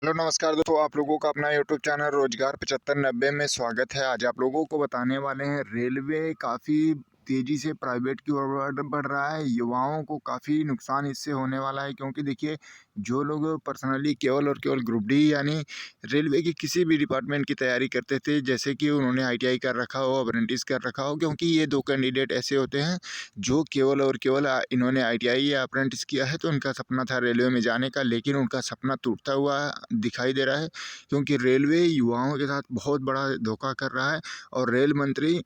Hello नमस्कार दोस्तों, आप लोगों का अपना यूट्यूब चैनल रोजगार 7590 में स्वागत है। आज आप लोगों को बताने वाले हैं रेलवे काफ़ी तेज़ी से प्राइवेट की ओर बढ़ रहा है। युवाओं को काफ़ी नुकसान इससे होने वाला है क्योंकि देखिए जो लोग पर्सनली केवल और केवल ग्रुप डी यानी रेलवे की किसी भी डिपार्टमेंट की तैयारी करते थे, जैसे कि उन्होंने आईटीआई कर रखा हो, अप्रेंटिस कर रखा हो, क्योंकि ये 2 कैंडिडेट ऐसे होते हैं जो केवल और केवल इन्होंने आईटीआई या अप्रेंटिस किया है तो उनका सपना था रेलवे में जाने का, लेकिन उनका सपना टूटता हुआ दिखाई दे रहा है क्योंकि रेलवे युवाओं के साथ बहुत बड़ा धोखा कर रहा है। और रेल मंत्री,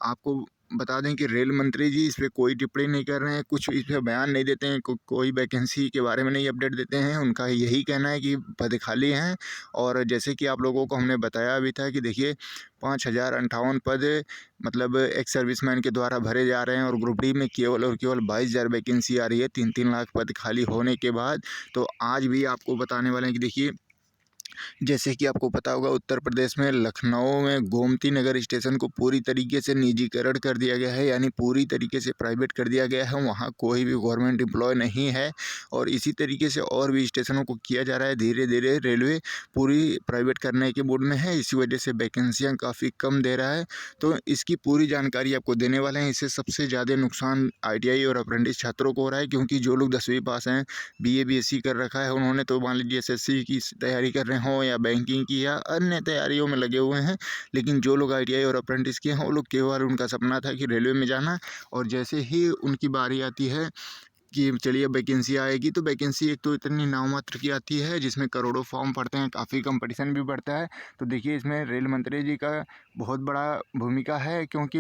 आपको बता दें कि रेल मंत्री जी इस पे कोई टिप्पणी नहीं कर रहे हैं, कुछ इस पे बयान नहीं देते हैं, कोई वैकेंसी के बारे में नहीं अपडेट देते हैं। उनका यही कहना है कि पद खाली हैं। और जैसे कि आप लोगों को हमने बताया भी था कि देखिए 5058 पद मतलब एक्स सर्विसमैन के द्वारा भरे जा रहे हैं और ग्रुप डी में केवल और केवल 22,000 वैकेंसी आ रही है 3-3 लाख पद खाली होने के बाद। तो आज भी आपको बताने वाले हैं कि देखिए जैसे कि आपको पता होगा उत्तर प्रदेश में लखनऊ में गोमती नगर स्टेशन को पूरी तरीके से निजीकरण कर दिया गया है, यानी पूरी तरीके से प्राइवेट कर दिया गया है। वहाँ कोई भी गवर्नमेंट एम्प्लॉय नहीं है और इसी तरीके से और भी स्टेशनों को किया जा रहा है। धीरे धीरे रेलवे पूरी प्राइवेट करने के मूड में है, इसी वजह से वैकेंसियाँ काफ़ी कम दे रहा है। तो इसकी पूरी जानकारी आपको देने वाले हैं। इससे सबसे ज़्यादा नुकसान आईटीआई और अप्रेंटिस छात्रों को हो रहा है, क्योंकि जो लोग 10वीं पास हैं, बीए बीएससी कर रखा है, उन्होंने तो मान लीजिए एसएससी की तैयारी कर रहे हों या बैंकिंग की या अन्य तैयारियों में लगे हुए हैं। लेकिन जो लोग आईटीआई और अप्रेंटिस किए हैं, वो लोग केवल उनका सपना था कि रेलवे में जाना, और जैसे ही उनकी बारी आती है कि चलिए वैकेंसी आएगी, तो वैकेंसी एक तो इतनी नाममात्र की आती है जिसमें करोड़ों फॉर्म पड़ते हैं, काफ़ी कंपटीशन भी बढ़ता है। तो देखिए इसमें रेल मंत्री जी का बहुत बड़ा भूमिका है, क्योंकि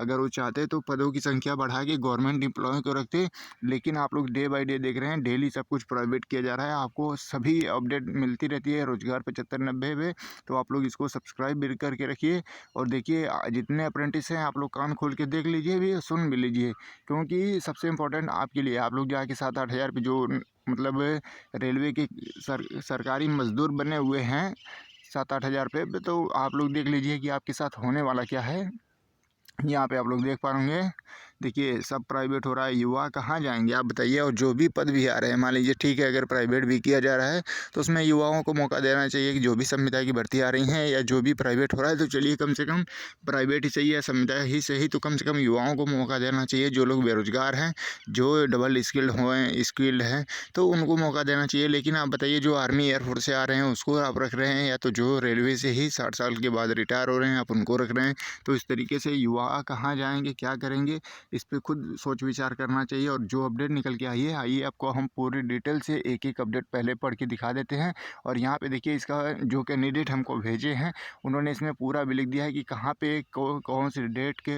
अगर वो चाहते तो पदों की संख्या बढ़ा के गवर्नमेंट एम्प्लॉय को रखते। लेकिन आप लोग डे बाय डे देख रहे हैं, डेली सब कुछ प्राइवेट किया जा रहा है। आपको सभी अपडेट मिलती रहती है रोजगार 7590 पे, तो आप लोग इसको सब्सक्राइब भी करके रखिए। और देखिए जितने अप्रेंटिस हैं आप लोग कान खोल के देख लीजिए भी, सुन भी लीजिए, क्योंकि सबसे इम्पोर्टेंट आपके लिए, आप लोग जाके 7-8 हज़ार पे जो मतलब रेलवे के सरकारी मज़दूर बने हुए हैं 7-8 हज़ार पे, तो आप लोग देख लीजिए कि आपके साथ होने वाला क्या है। यहाँ पे आप लोग देख पा होंगे, देखिए सब प्राइवेट हो रहा है, युवा कहाँ जाएंगे आप बताइए। और जो भी पद भी आ रहे हैं, मान लीजिए ठीक है अगर प्राइवेट भी किया जा रहा है तो उसमें युवाओं को मौका देना चाहिए कि जो भी संविदा की भर्ती आ रही हैं या जो भी प्राइवेट हो रहा है, तो चलिए कम से कम प्राइवेट ही सही या संविदा ही सही, तो कम से कम युवाओं को मौका देना चाहिए। जो लोग बेरोजगार हैं, जो डबल स्किल्ड हैं, तो उनको मौका देना चाहिए। लेकिन आप बताइए जो आर्मी एयरफोर्स से आ रहे हैं उसको आप रख रहे हैं, या तो जो रेलवे से ही 60 साल के बाद रिटायर हो रहे हैं आप उनको रख रहे हैं। तो इस तरीके से युवा कहाँ जाएंगे, क्या करेंगे, इस पे खुद सोच विचार करना चाहिए। और जो अपडेट निकल के आई है, आइए आपको हम पूरी डिटेल से एक एक अपडेट पहले पढ़ के दिखा देते हैं। और यहाँ पे देखिए इसका जो कैंडिडेट हमको भेजे हैं, उन्होंने इसमें पूरा भी लिख दिया है कि कहाँ पे कौन से डेट के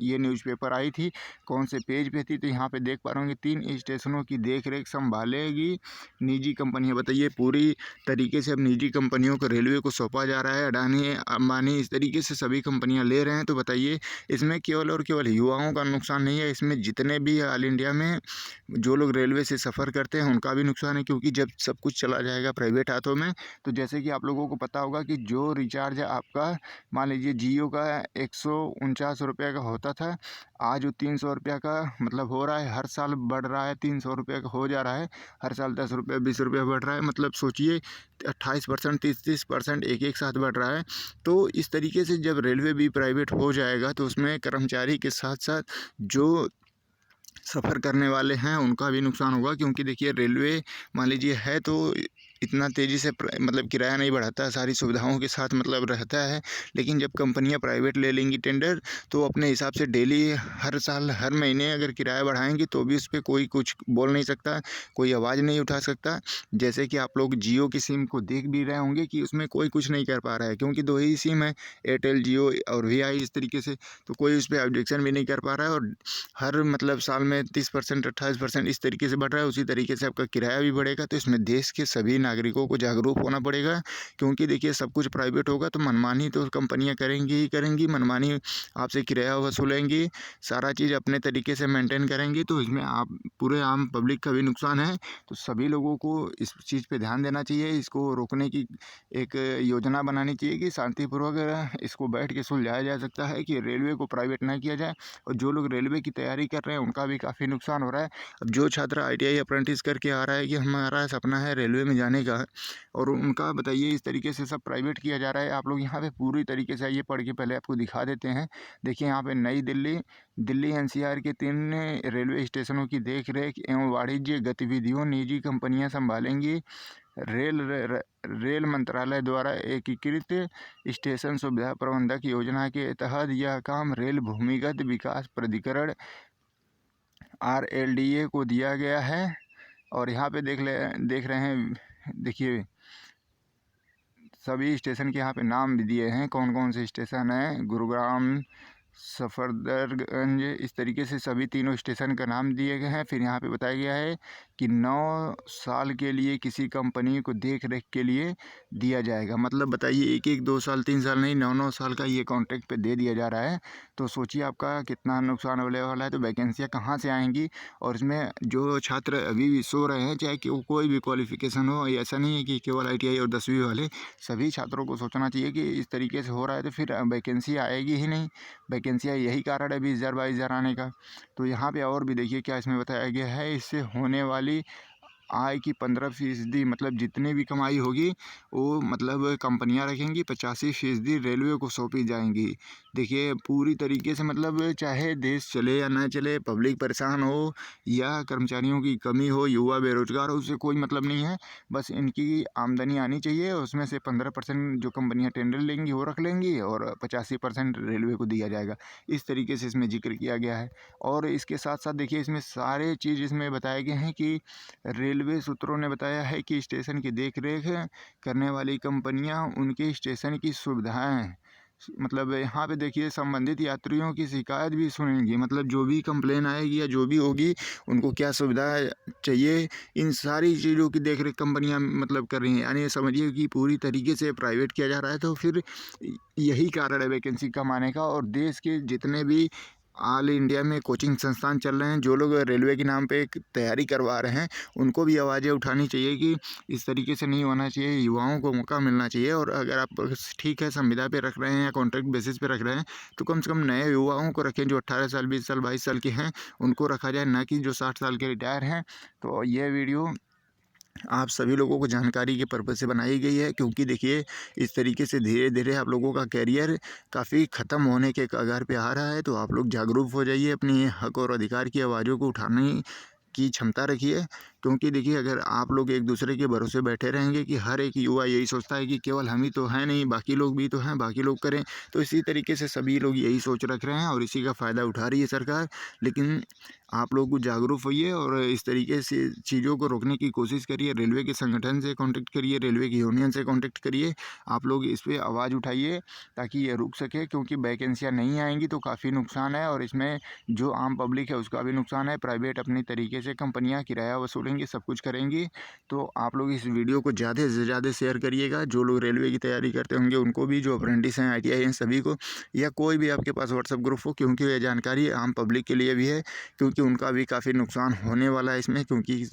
ये न्यूज़पेपर आई थी, कौन से पेज पे थी। तो यहाँ पे देख पा रहे होंगे 3 स्टेशनों की देख रेख संभालेगी निजी कंपनियाँ। बताइए पूरी तरीके से अब निजी कंपनियों को रेलवे को सौंपा जा रहा है। अडानी अंबानी इस तरीके से सभी कंपनियाँ ले रहे हैं। तो बताइए इसमें केवल और केवल युवाओं का नुकसान नहीं है, इसमें जितने भी ऑल इंडिया में जो लोग रेलवे से सफ़र करते हैं उनका भी नुकसान है, क्योंकि जब सब कुछ चला जाएगा प्राइवेट हाथों में, तो जैसे कि आप लोगों को पता होगा कि जो रिचार्ज आपका मान लीजिए जियो का 149 रुपये का होता था, आज वो 300 रुपये का मतलब हो रहा है, हर साल बढ़ रहा है, 300 रुपये का हो जा रहा है। हर साल 10 रुपये 20 रुपये बढ़ रहा है, मतलब सोचिए 28% 30% एक एक साथ बढ़ रहा है। तो इस तरीके से जब रेलवे भी प्राइवेट हो जाएगा तो उसमें कर्मचारी के साथ साथ जो सफ़र करने वाले हैं उनका भी नुकसान होगा, क्योंकि देखिए रेलवे मान लीजिए है तो इतना तेज़ी से मतलब किराया नहीं बढ़ाता, सारी सुविधाओं के साथ मतलब रहता है। लेकिन जब कंपनियां प्राइवेट ले लेंगी टेंडर, तो अपने हिसाब से डेली हर साल हर महीने अगर किराया बढ़ाएंगी तो भी उस पर कोई कुछ बोल नहीं सकता, कोई आवाज़ नहीं उठा सकता। जैसे कि आप लोग जियो की सिम को देख भी रहे होंगे कि उसमें कोई कुछ नहीं कर पा रहा है, क्योंकि 2 ही सिम है, एयरटेल जियो और वी इस तरीके से। तो कोई उस पर ऑब्जेक्शन भी नहीं कर पा रहा है। और हर मतलब साल में 30% 28% इस तरीके से बढ़ रहा है, उसी तरीके से आपका किराया भी बढ़ेगा। तो इसमें देश के सभी नागरिकों को जागरूक होना पड़ेगा, क्योंकि देखिए सब कुछ प्राइवेट होगा तो मनमानी तो कंपनियां करेंगी ही करेंगी, मनमानी आपसे किराया वसूलेंगी, सारा चीज़ अपने तरीके से मेंटेन करेंगी। तो इसमें आप पूरे आम पब्लिक का भी नुकसान है। तो सभी लोगों को इस चीज़ पे ध्यान देना चाहिए, इसको रोकने की एक योजना बनानी चाहिए कि शांतिपूर्वक इसको बैठ के सुलझाया जा सकता है कि रेलवे को प्राइवेट ना किया जाए। और जो लोग रेलवे की तैयारी कर रहे हैं उनका भी काफ़ी नुकसान हो रहा है। अब जो छात्र आईटीआई अप्रेंटिस करके आ रहा है कि हमारा सपना है रेलवे में जाने बढ़ाने का है। और उनका बताइए इस तरीके से सब प्राइवेट किया जा रहा है। आप लोग यहाँ पे पूरी तरीके से आइए, पढ़ के पहले आपको दिखा देते हैं। देखिए यहाँ पे नई दिल्ली, दिल्ली एनसीआर के 3 रेलवे स्टेशनों की देख-रेख एवं वाणिज्य गतिविधियों निजी कंपनियां संभालेंगी। रेल मंत्रालय द्वारा एकीकृत स्टेशन सुविधा प्रबंधक योजना के तहत यह काम रेल भूमिगत विकास प्राधिकरण RLDA को दिया गया है। और यहाँ पे देख रहे हैं, देखिए सभी स्टेशन के यहाँ पे नाम भी दिए हैं, कौन कौन से स्टेशन हैं। गुरुग्राम, सफदरगंज, इस तरीके से सभी तीनों स्टेशन का नाम दिए गए हैं। फिर यहाँ पे बताया गया है कि 9 साल के लिए किसी कंपनी को देख रेख के लिए दिया जाएगा। मतलब बताइए 1-1, 2 साल, 3 साल नहीं, 9-9 साल का ये कॉन्ट्रैक्ट पे दे दिया जा रहा है। तो सोचिए आपका कितना नुकसान होने वाला है। तो वैकेंसियाँ कहाँ से आएंगी। और इसमें जो छात्र अभी भी सो रहे हैं, चाहे कि कोई भी क्वालिफिकेशन हो, ऐसा नहीं है कि केवल ITI और 10वीं वाले, सभी छात्रों को सोचना चाहिए कि इस तरीके से हो रहा है तो फिर वैकेंसी आएगी ही नहीं। वैकेंसियाँ यही कारण है 20,000 22,000 आने का। तो यहाँ पे और भी देखिए क्या इसमें बताया गया है। इससे होने वाली आय की 15% मतलब जितनी भी कमाई होगी वो मतलब कंपनियां रखेंगी, 85% रेलवे को सौंपी जाएंगी। देखिए पूरी तरीके से मतलब चाहे देश चले या ना चले, पब्लिक परेशान हो या कर्मचारियों की कमी हो, युवा बेरोजगार हो, उससे कोई मतलब नहीं है। बस इनकी आमदनी आनी चाहिए, उसमें से 15% जो कंपनियां टेंडर लेंगी वो रख लेंगी और 85% रेलवे को दिया जाएगा। इस तरीके से इसमें जिक्र किया गया है। और इसके साथ साथ देखिए इसमें सारे चीज़ इसमें बताए गए हैं कि रेलवे सूत्रों ने बताया है कि स्टेशन की देखरेख करने वाली कंपनियां उनके स्टेशन की सुविधाएं, मतलब यहाँ पे देखिए संबंधित यात्रियों की शिकायत भी सुनेंगी। मतलब जो भी कंप्लेन आएगी या जो भी होगी उनको क्या सुविधा चाहिए, इन सारी चीज़ों की देखरेख कंपनियां मतलब कर रही हैं। यानी समझिए कि पूरी तरीके से प्राइवेट किया जा रहा है। तो फिर यही कारण है वैकेंसी कम आने का। और देश के जितने भी ऑल इंडिया में कोचिंग संस्थान चल रहे हैं, जो लोग रेलवे के नाम पे एक तैयारी करवा रहे हैं, उनको भी आवाज़ें उठानी चाहिए कि इस तरीके से नहीं होना चाहिए, युवाओं को मौका मिलना चाहिए। और अगर आप ठीक है संविदा पे रख रहे हैं या कॉन्ट्रैक्ट बेसिस पे रख रहे हैं तो कम से कम नए युवाओं को रखें, जो 18 साल 20 साल 22 साल के हैं उनको रखा जाए, ना कि जो 60 साल के रिटायर हैं। तो ये वीडियो आप सभी लोगों को जानकारी के पर्पज़ से बनाई गई है, क्योंकि देखिए इस तरीके से धीरे धीरे आप लोगों का करियर काफ़ी ख़त्म होने के कगार पे आ रहा है। तो आप लोग जागरूक हो जाइए, अपनी हक और अधिकार की आवाज़ों को उठाने की क्षमता रखिए। क्योंकि देखिए अगर आप लोग एक दूसरे के भरोसे बैठे रहेंगे कि हर एक युवा यही सोचता है कि केवल हम ही तो हैं नहीं, बाकी लोग भी तो हैं, बाकी लोग करें, तो इसी तरीके से सभी लोग यही सोच रख रहे हैं और इसी का फ़ायदा उठा रही है सरकार। लेकिन आप लोग जागरूक होइए और इस तरीके से चीज़ों को रोकने की कोशिश करिए। रेलवे के संगठन से कॉन्टेक्ट करिए, रेलवे की यूनियन से कॉन्टेक्ट करिए। आप लोग इस पर आवाज़ उठाइए ताकि ये रुक सके, क्योंकि वैकेंसियाँ नहीं आएंगी तो काफ़ी नुकसान है। और इसमें जो आम पब्लिक है उसका भी नुकसान है। प्राइवेट अपनी तरीके से कंपनियाँ किराया वसूलेंगी, सब कुछ करेंगी। तो आप लोग इस वीडियो को ज़्यादा से ज़्यादा शेयर करिएगा। जो लोग रेलवे की तैयारी करते होंगे उनको भी, जो अप्रेंटिस हैं, ITI हैं, सभी को, या कोई भी आपके पास व्हाट्सअप ग्रुप हो, क्योंकि ये जानकारी आम पब्लिक के लिए भी है। क्योंकि उनका भी काफ़ी नुकसान होने वाला है इसमें, क्योंकि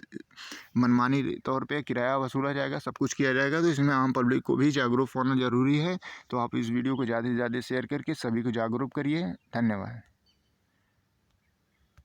मनमानी तौर पे किराया वसूला जाएगा, सब कुछ किया जाएगा। तो इसमें आम पब्लिक को भी जागरूक होना ज़रूरी है। तो आप इस वीडियो को ज़्यादा से ज़्यादा शेयर करके सभी को जागरूक करिए। धन्यवाद।